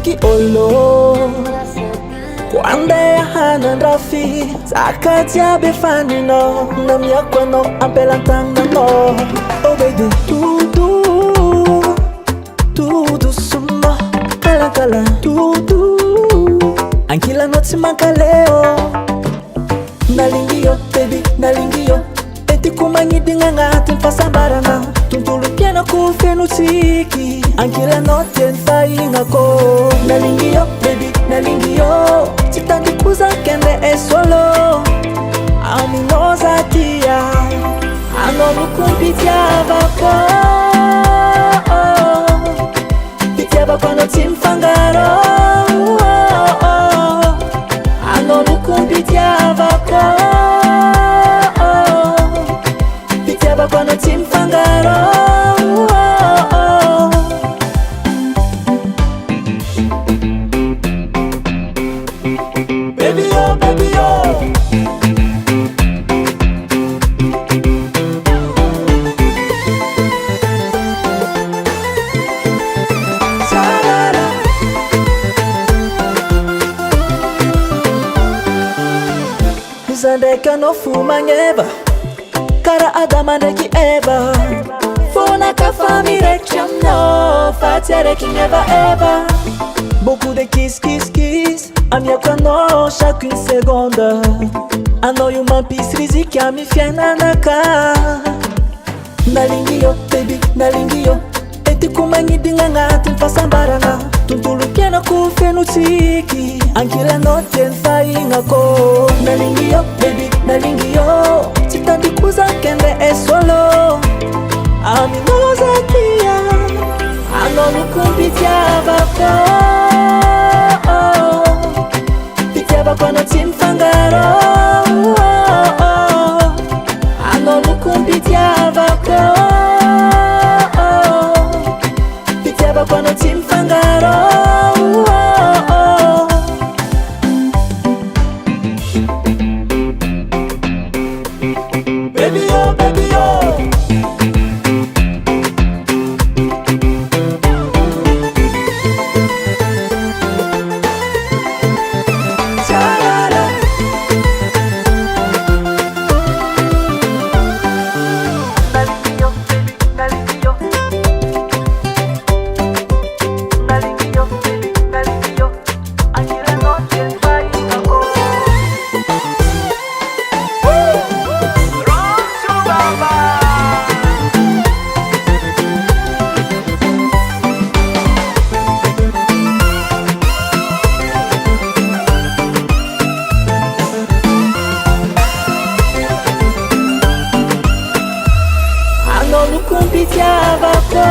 ki olo Kwande ya hanan rafi Sakati ya befani no Namia kwa no ampelantang na no Oh baby Tudo suma Kala kala Tudo Ankila noti makaleo Nalingiyo baby nalingiyo Eti kumangidinga ngati mfasa barana Tuntulu piena kufenu tiki Ankila noti enfainga ko Nalingiyo baby nalingiyo Chitandi kuza kende esolo Aminoza tia Anolu kumpitia bako Pitia bako no timfangaro Anolu kumpitia bako Pitia bako no timfangaro Baby oh, baby oh Sarara Zandeka no fuma ngeba Kara adama neki eba Fona ka famire chamno Fatere ki never ever Beaucoup de kiss kiss kiss Amia kwa no chaque une seconde Ano you mampis riziki ami fiena naka Nalingiyo baby nalingiyo Eti kumangidinga ngati mfasa baranga Tuntulu piena kufenu tiki Ankila noti enfainga ko Nalingiyo baby nalingiyo Chitandi kuza kende esolo Aminoza tia Anolu kumpitia bako Pitia bako no timfangaro Anolu kumpitia bako Pitia bako no timfangaro Baby oh, baby oh Sarara Nalingiyo, baby, nalingiyo Nalingiyo, baby, nalingiyo Ankila noti enfainga ko Roncho baba Anolu kumpitia bako